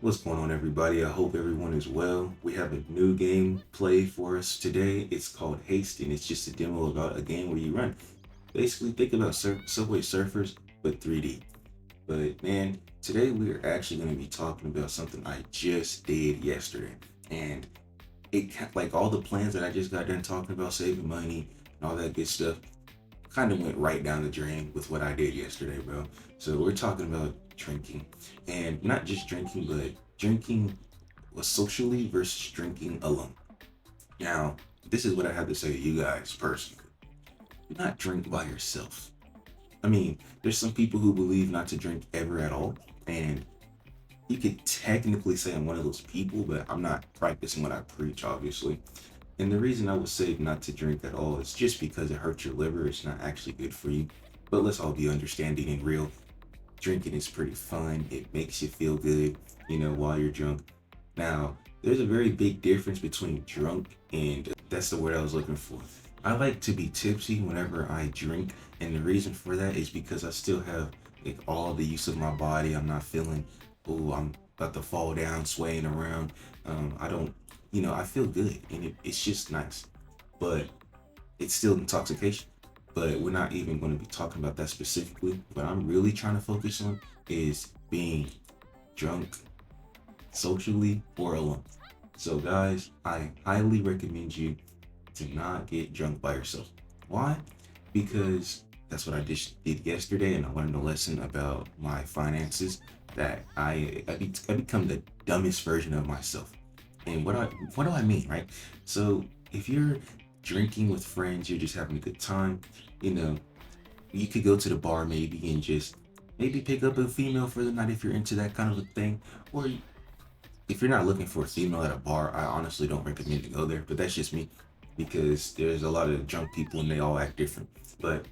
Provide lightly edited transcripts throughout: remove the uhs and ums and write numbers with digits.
What's going on, everybody? I hope everyone is well. We have a new game play for us today. It's called Haste, and it's just a demo about a game where you run. Basically, think about Subway Surfers, but 3D. But man, today we are actually going to be talking about something I just did yesterday, and like all the plans that I just got done talking about, saving money and all that good stuff, kind of went right down the drain with what I did yesterday, bro. So we're talking about drinking, and not just drinking, but drinking socially versus drinking alone. Now, this is what I have to say to you guys personally. Do not drink by yourself. I mean, there's some people who believe not to drink ever at all, and you could technically say I'm one of those people, but I'm not practicing what I preach, obviously. And the reason I would say not to drink at all is just because it hurts your liver. It's not actually good for you. But let's all be understanding and real. Drinking is pretty fun. It makes you feel good, while you're drunk. Now, there's a very big difference between drunk and that's the word I was looking for. I like to be tipsy whenever I drink, and the reason for that is because I still have like all the use of my body. I'm not feeling, oh, I'm about to fall down, swaying around. I don't, I feel good, and it's just nice. But it's still intoxication. But we're not even going to be talking about that specifically. What I'm really trying to focus on is being drunk socially or alone. So, guys, I highly recommend you to not get drunk by yourself. Why? Because that's what I just did yesterday, and I learned a lesson about my finances that I become the dumbest version of myself. And what do I mean, right? So if you're drinking with friends, you're just having a good time, you know, you could go to the bar maybe and just maybe pick up a female for the night if you're into that kind of a thing. Or if you're not looking for a female at a bar, I honestly don't recommend to go there. But that's just me because there's a lot of drunk people and they all act different. But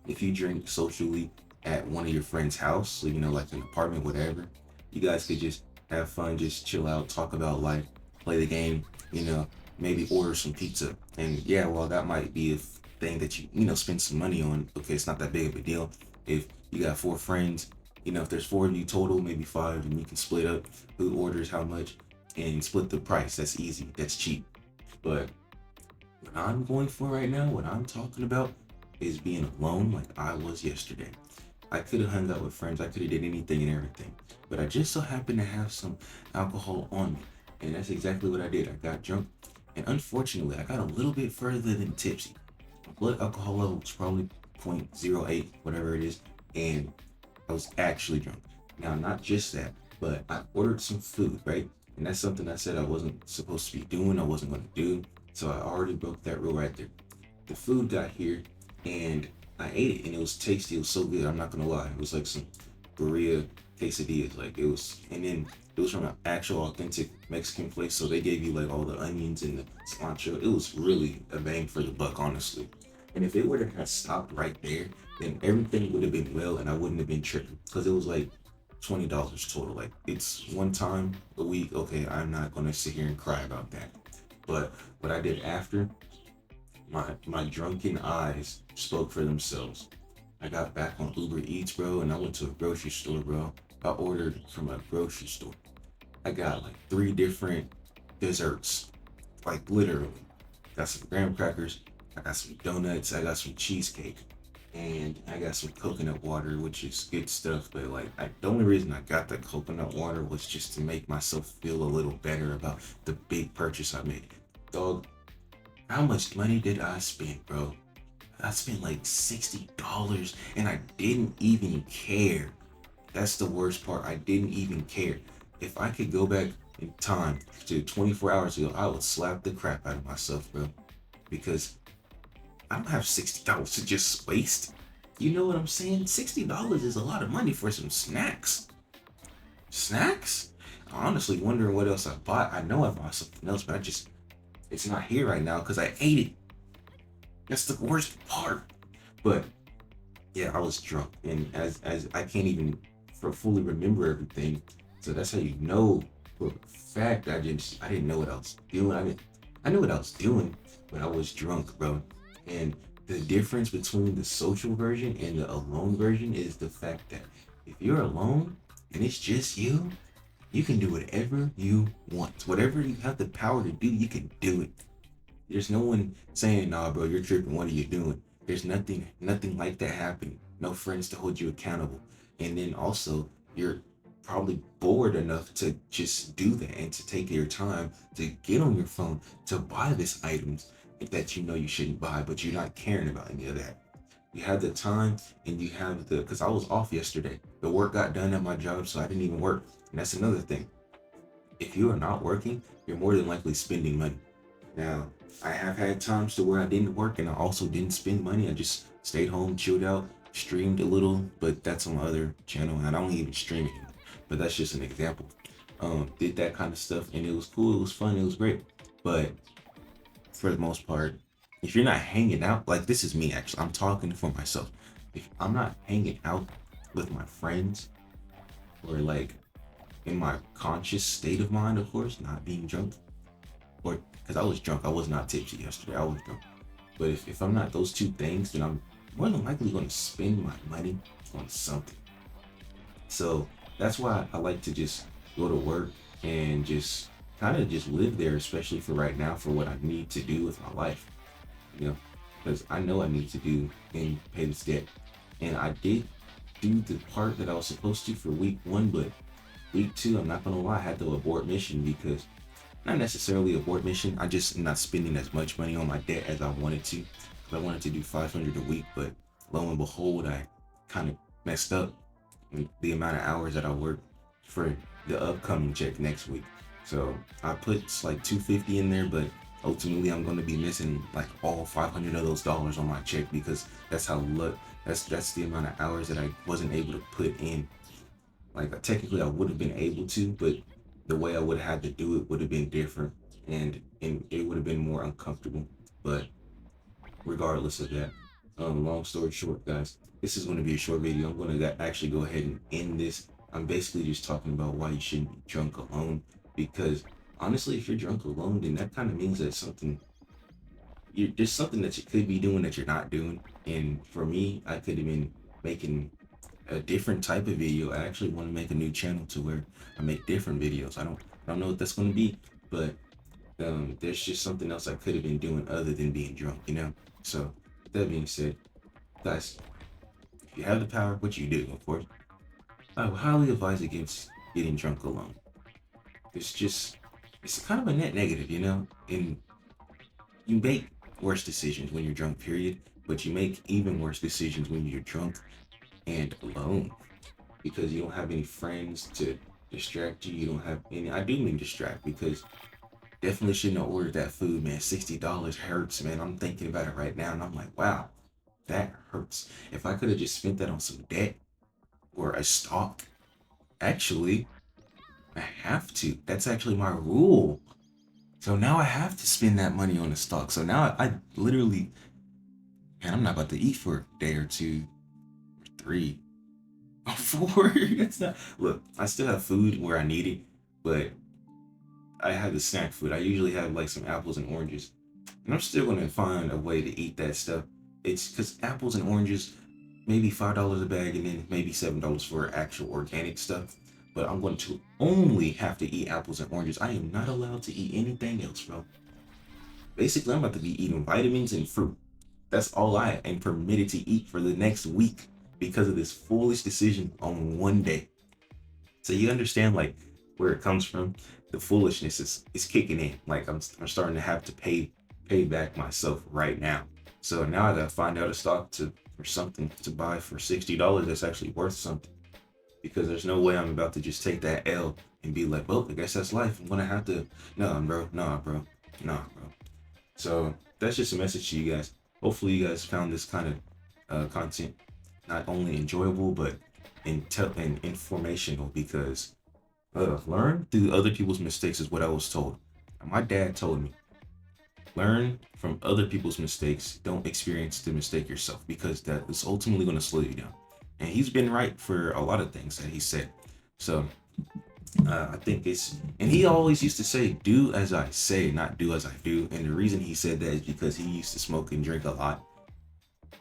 if you drink socially at one of your friends' house, so like an apartment, whatever, you guys could just have fun, just chill out, talk about life, play the game, you know, maybe order some pizza. And yeah, well, that might be a thing that you spend some money on. Okay, it's not that big of a deal. If you got four friends, if there's four of you total, maybe five, and you can split up who orders how much and split the price. That's easy. That's cheap. But what I'm going for right now, what I'm talking about, is being alone like I was yesterday. I could have hung out with friends, I could have did anything and everything, but I just so happened to have some alcohol on me, and that's exactly what I did. I got drunk, and unfortunately, I got a little bit further than tipsy. My blood alcohol level was probably zero point zero 0.08, whatever it is, and I was actually drunk. Now, not just that, but I ordered some food, right? And that's something I said I wasn't supposed to be doing, I wasn't going to do. So I already broke that rule right there. The food got here and I ate it and it was tasty. It was so good. I'm not going to lie. It was like some burrito quesadillas. Like it was, and then it was from an actual authentic Mexican place. So they gave you like all the onions and the cilantro. It was really a bang for the buck, honestly. And if it would have stopped right there, then everything would have been well and I wouldn't have been tripping because it was like $20 total. Like it's one time a week. Okay, I'm not gonna sit here and cry about that. But what I did after, my drunken eyes spoke for themselves. I got back on Uber Eats, bro, and I went to a grocery store, bro. I ordered from a grocery store. I got like three different desserts, like literally. Got some graham crackers, I got some donuts, I got some cheesecake, and I got some coconut water, which is good stuff. But like, the only reason I got the coconut water was just to make myself feel a little better about the big purchase I made. Dog, how much money did I spend, bro? I spent like $60 and I didn't even care. That's the worst part. I didn't even care. If I could go back in time to 24 hours ago, I would slap the crap out of myself, bro. Because I don't have $60 to just waste. You know what I'm saying? $60 is a lot of money for some snacks. Snacks? I'm honestly wondering what else I bought. I know I bought something else, but it's not here right now because I ate it. That's the worst part. But yeah, I was drunk, and as I can't even fully remember everything. So that's how you know for a fact I didn't know what I was doing. I knew what I was doing, but I was drunk, bro. And the difference between the social version and the alone version is the fact that if you're alone and it's just you, You can do whatever you want. Whatever you have the power to do, you can do it. There's no one saying, "Nah, bro, you're tripping. What are you doing?" There's nothing like that happening. No friends to hold you accountable. And then also, you're probably bored enough to just do that and to take your time to get on your phone to buy these items that you know you shouldn't buy, but you're not caring about any of that. You have the time and you have the, because I was off yesterday. The work got done at my job, so I didn't even work. And that's another thing. If you are not working, you're more than likely spending money. Now, I have had times to where I didn't work and I also didn't spend money. I just stayed home, chilled out, streamed a little, but that's on my other channel and I don't even stream anymore. But that's just an example. Did that kind of stuff and it was cool, it was fun, it was great. But for the most part, if you're not hanging out, like this is me actually, I'm talking for myself. If I'm not hanging out with my friends or like in my conscious state of mind, of course, not being drunk, or because I was drunk, I was not tipsy yesterday, I was drunk. But if I'm not those two things, then I'm more than likely going to spend my money on something. So that's why I like to just go to work and just kind of just live there, especially for right now, for what I need to do with my life, you know, because I know I need to do and pay this debt. And I did do the part that I was supposed to for week one, but week two, I'm not gonna lie, I had to abort mission because not necessarily abort mission. I just not spending as much money on my debt as I wanted to. Cause I wanted to do 500 a week, but lo and behold, I kind of messed up with the amount of hours that I work for the upcoming check next week. So I put like 250 in there, but ultimately I'm going to be missing like all 500 of those dollars on my check because that's how look. That's the amount of hours that I wasn't able to put in. Like technically I would have been able to, but the way I would have had to do it would have been different, and it would have been more uncomfortable. But regardless of that, long story short, guys, this is going to be a short video. I'm going to actually go ahead and end this. I'm basically just talking about why you shouldn't be drunk alone, because honestly, if you're drunk alone, then that kind of means that there's something that you could be doing that you're not doing. And for me, I could have been making a different type of video. I actually want to make a new channel to where I make different videos. I don't know what that's going to be, but there's just something else I could have been doing other than being drunk, you know? So, with that being said, guys, if you have the power, which you do, of course, I would highly advise against getting drunk alone. It's just, it's kind of a net negative, you know? And you make worse decisions when you're drunk, period, but you make even worse decisions when you're drunk and alone because you don't have any friends to distract you. You don't have any, I do mean distract because definitely shouldn't have ordered that food, man. $60 hurts, man. I'm thinking about it right now and I'm like, wow, that hurts. If I could have just spent that on some debt or a stock, actually, I have to. That's actually my rule. So now I have to spend that money on a stock. So now I literally, man, I'm not about to eat for a day or two, or three, or four. It's not. Look, I still have food where I need it, but I have the snack food. I usually have like some apples and oranges. And I'm still gonna find a way to eat that stuff. It's because apples and oranges, maybe $5 a bag, and then maybe $7 for actual organic stuff. But I'm going to only have to eat apples and oranges. I am not allowed to eat anything else, bro. Basically, I'm about to be eating vitamins and fruit. That's all I am permitted to eat for the next week because of this foolish decision on one day. So you understand like where it comes from. The foolishness is kicking in. Like I'm starting to have to pay back myself right now. So now I gotta find out a stock to or something to buy for $60 that's actually worth something. Because there's no way I'm about to just take that L and be like, well, I guess that's life. I'm gonna have to nah, bro. Nah, bro. So that's just a message to you guys. Hopefully you guys found this kind of content not only enjoyable but and informational because learn through other people's mistakes is what I was told. My dad told me, learn from other people's mistakes. Don't experience the mistake yourself because that is ultimately going to slow you down. And he's been right for a lot of things that he said. So I think and he always used to say, do as I say, not do as I do. And the reason he said that is because he used to smoke and drink a lot.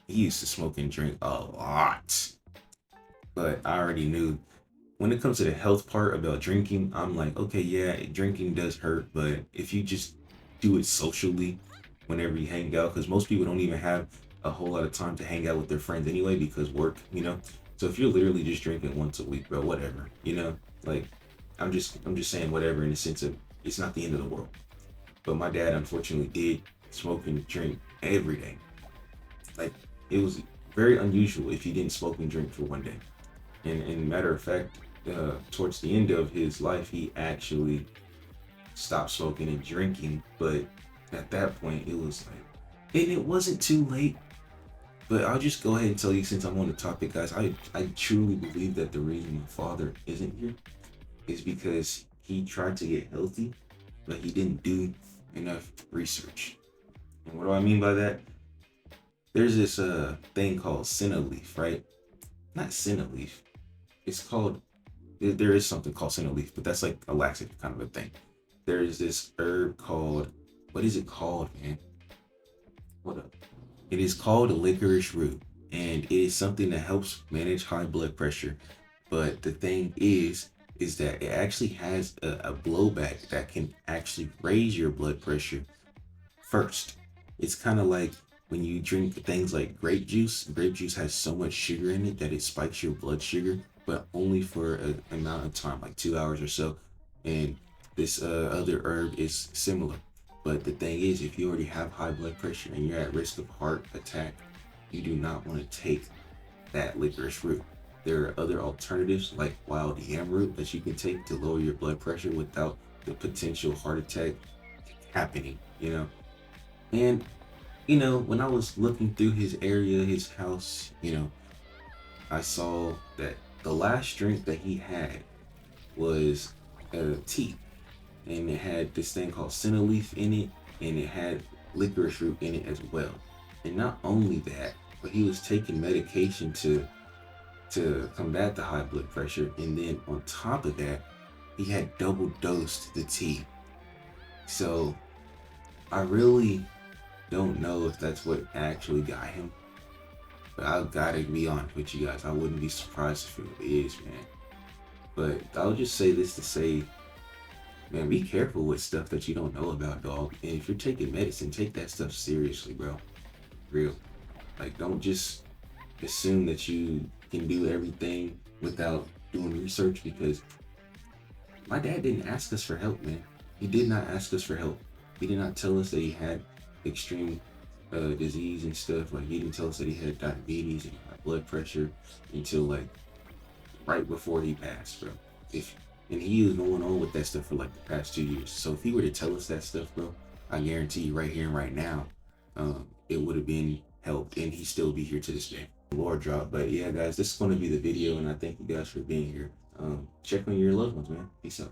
He used to smoke and drink a lot. But I already knew when it comes to the health part about drinking, I'm like, okay, yeah, drinking does hurt, but if you just do it socially whenever you hang out, because most people don't even have a whole lot of time to hang out with their friends anyway because work, you know. So if you're literally just drinking once a week, bro, whatever, you know, like I'm just saying whatever in the sense of it's not the end of the world. But my dad unfortunately did smoke and drink every day. Like it was very unusual if he didn't smoke and drink for one day. And matter of fact, towards the end of his life, he actually stopped smoking and drinking. But at that point, it was like, and it wasn't too late. But I'll just go ahead and tell you, since I'm on the topic, guys, I truly believe that the reason my father isn't here is because he tried to get healthy, but he didn't do enough research. And what do I mean by that? There's this thing called senna leaf, right? Not senna leaf. It's called there is something called senna leaf, but that's like a laxative kind of a thing. There is this herb called, what is it called, man? What up? It is called a licorice root, and it is something that helps manage high blood pressure. But the thing is that it actually has a blowback that can actually raise your blood pressure first. It's kind of like when you drink things like grape juice. Grape juice has so much sugar in it that it spikes your blood sugar, but only for an amount of time, like 2 hours or so. And this other herb is similar. But the thing is, if you already have high blood pressure and you're at risk of heart attack, you do not want to take that licorice root. There are other alternatives like wild yam root that you can take to lower your blood pressure without the potential heart attack happening, you know? And when I was looking through his area, his house, I saw that the last drink that he had was tea, and it had this thing called senna leaf in it, and it had licorice root in it as well. And not only that, but he was taking medication to combat the high blood pressure, and then on top of that, he had double dosed the tea. So I really don't know if that's what actually got him. But I gotta be honest with you guys, I wouldn't be surprised if it is, man. But I'll just say this to say, man, be careful with stuff that you don't know about, dog. And if you're taking medicine, take that stuff seriously, bro. Real. Like, don't just assume that you can do everything without doing research, because my dad didn't ask us for help, man. He did not ask us for help. He did not tell us that he had extreme disease and stuff. Like, he didn't tell us that he had diabetes and high blood pressure until like right before he passed, bro. If and he was going on with that stuff for like the past 2 years. So if he were to tell us that stuff, bro, I guarantee you right here and right now, it would have been helped, and he'd still be here to this day. Lord drop. But yeah, guys, this is going to be the video, and I thank you guys for being here. Check on your loved ones, man. Peace out.